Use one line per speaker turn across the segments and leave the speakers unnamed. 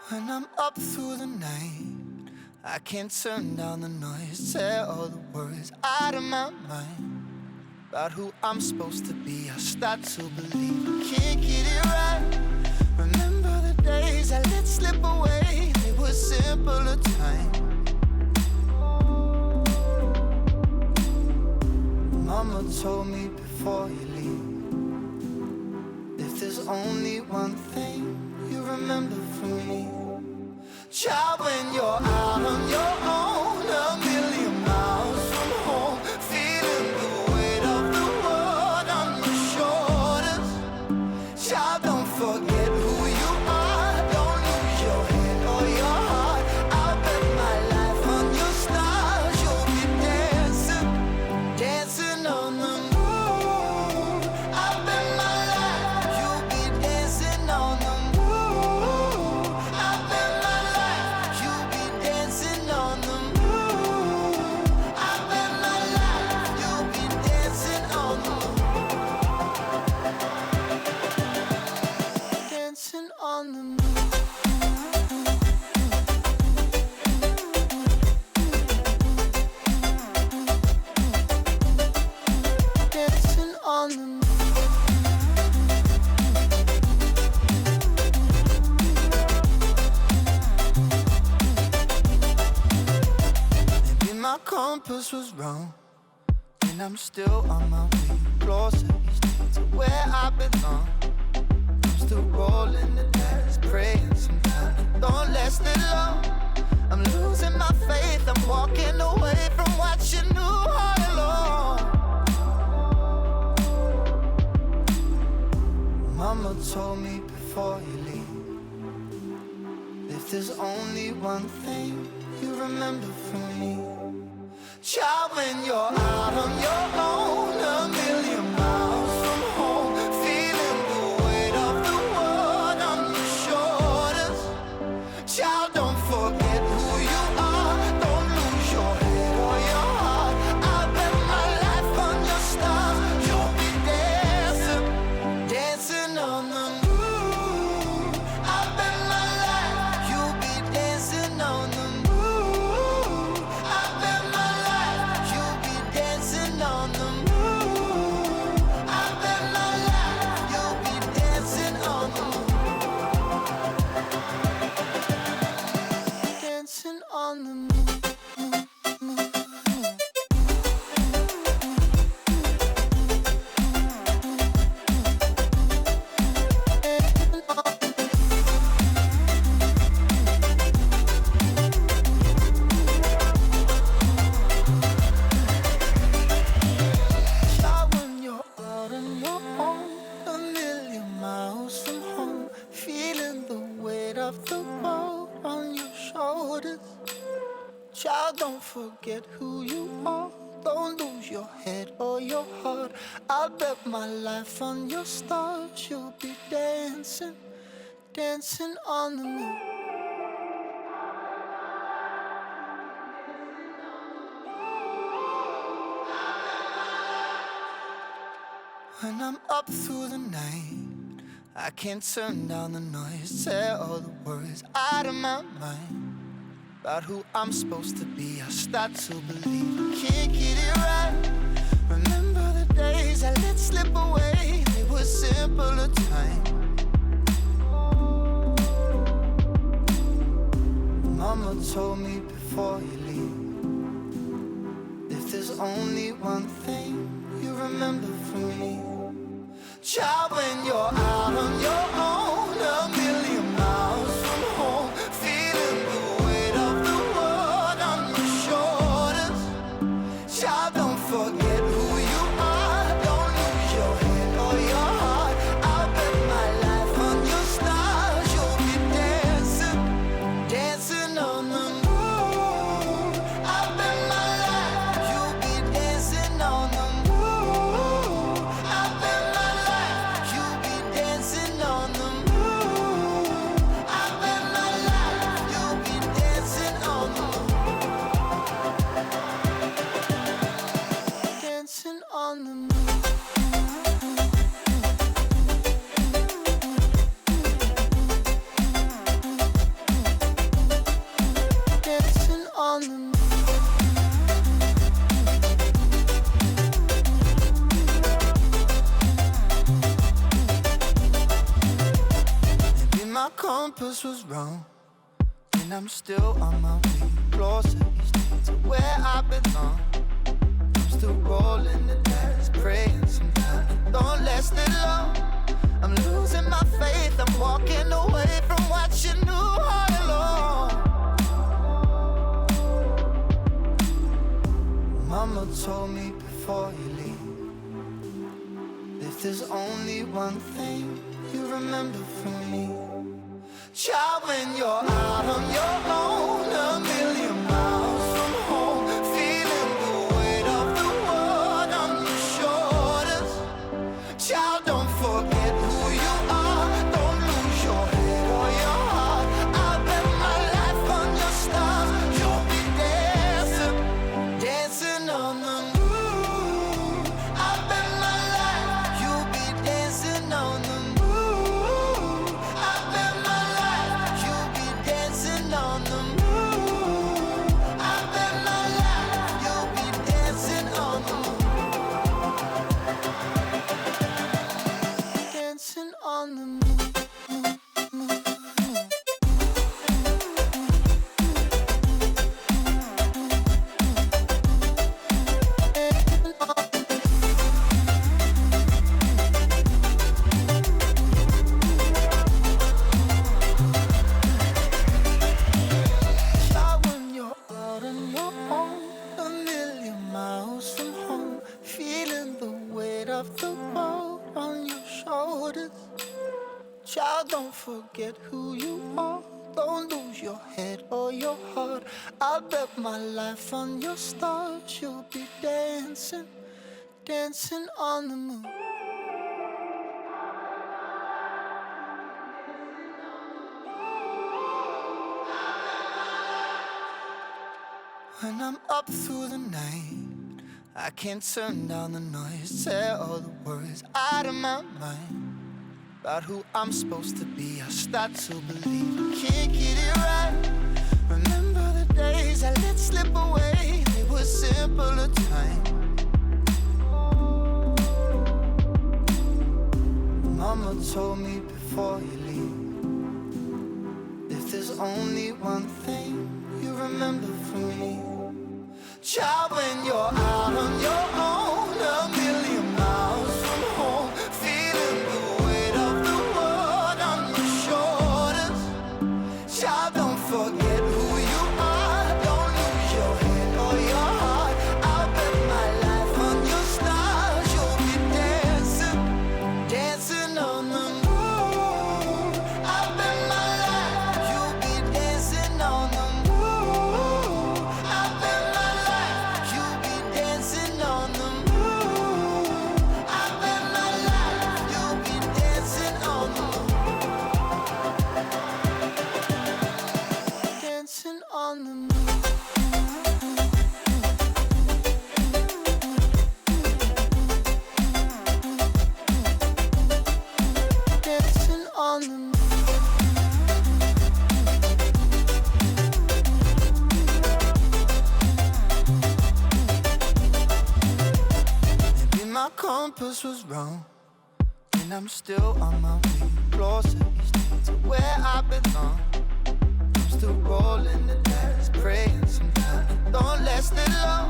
When I'm up through the night, I can't turn down the noise. Tear all the words out of my mind about who I'm supposed to be. I start to believe I can't get it right. Remember the days I let slip away. They were simpler times. Mama told me before you leave, if there's only one thing you remember from me, child, when you're out on your own, a million miles from home, feeling the weight of the world on your shoulders. Child, don't forget who you are. Don't lose your head or your heart. I'll bet my life on your stars. You'll be dancing, dancing on the moon. I'll bet my life you'll be dancing on the moon. I'll bet my life you'll be dancing on the moon. I'll bet my life you'll be dancing on the moon. Dancing on the moon. Dancing on the moon. Maybe my compass was wrong, and I'm still on my way closer each day to where I belong. I'm still rolling the dice, praying sometimes don't last it long. I'm losing my faith, I'm walking away from what you knew all along. Mama told me before you leave, if there's only one thing you remember from me, child, when you're out on your own, a million miles from home, feeling the weight of the world on your shoulders. Child, don't forget who you are. Don't lose your head or your heart. I'll bet my life on your stars. You'll be dancing, dancing on the moon. I'll bet my life you'll be dancing on the moon. I'll bet my life you'll be dancing on the moon. I'll bet my life you'll be dancing on the moon. Dancing on the moon. Child, when you're out on your own, a million miles from home, feeling the weight of the world on your shoulders. Child, don't forget who you are. Don't lose your head or your heart. I'll bet my life on your stars. You'll be dancing, dancing on the moon. When I'm up through the night, I can't turn down the noise. Tear all the words out of my mind about who I'm supposed to be. I start to believe I can't get it right. Remember the days I let slip away. They were simpler times. Mama told me before you leave, if there's only one thing you remember from me, child, when you're out on your own, a million miles from home, feeling the weight of the world on your shoulders. Child, don't forget who you are. Don't lose your head or your heart. I'll bet my life on your stars. You'll be dancing, dancing on the moon. I'll bet my life you'll be dancing on the moon. I'll bet my life you'll be dancing on the moon. I'll bet my life you'll be dancing on the moon. compass was wrong, and I'm still on my way closer each day to where I belong. I'm still rolling the dice, praying sometimes it don't last it long. I'm losing my faith, I'm walking away from what you knew all along. Mama told me before you leave, if there's only one thing you remember from me, child, when you're out on your own, a million miles from home, feeling the weight of the world on your shoulders. Child, don't forget who you are, don't lose your head or your heart. I'll bet my life on your stars, you'll be dancing, dancing on the moon. I'll bet my life, you'll be dancing on the moon. I'll bet my life, you'll be dancing on the moon. I'll bet my life, you'll be dancing on the moon. Dancing on the moon. Child, when you're out on your own, a million miles from home, feeling the weight of the world on your shoulders. Child, don't forget who you are, don't lose your head or your heart. I'll bet my life on your stars, you'll be dancing, dancing on the moon. When I'm up through the night, I can't turn down the noise, tear all the words out of my mind. About who I'm supposed to be, I start to believe I can't get it right. Remember the days I let slip away, they were simpler times. Mama told me before you leave, if there's only one thing you remember from me, child, when you're out on your own, a million miles from home, feeling the weight of the world on your shoulders. Child, don't forget who you are, don't lose your head or your heart. I'll bet my life on your stars, you'll be dancing, dancing on the moon. I'll bet my life, you'll be dancing on the moon. I'll bet my life, you'll be dancing on the moon. I'll bet my life, you'll be dancing on the moon. Dancing on the moon. Dancing on the moon. Maybe my compass was wrong, and I'm still on my way closer each day to where I belong. I'm still rolling the dice, praying sometimes it don't last it long.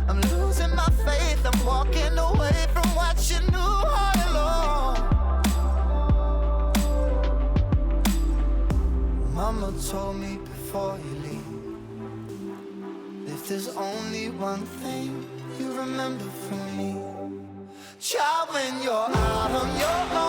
I'm losing my faith, I'm walking away from what you knew all along. Mama told me before you leave, if there's only one thing you remember from me, child, when you're out on your own,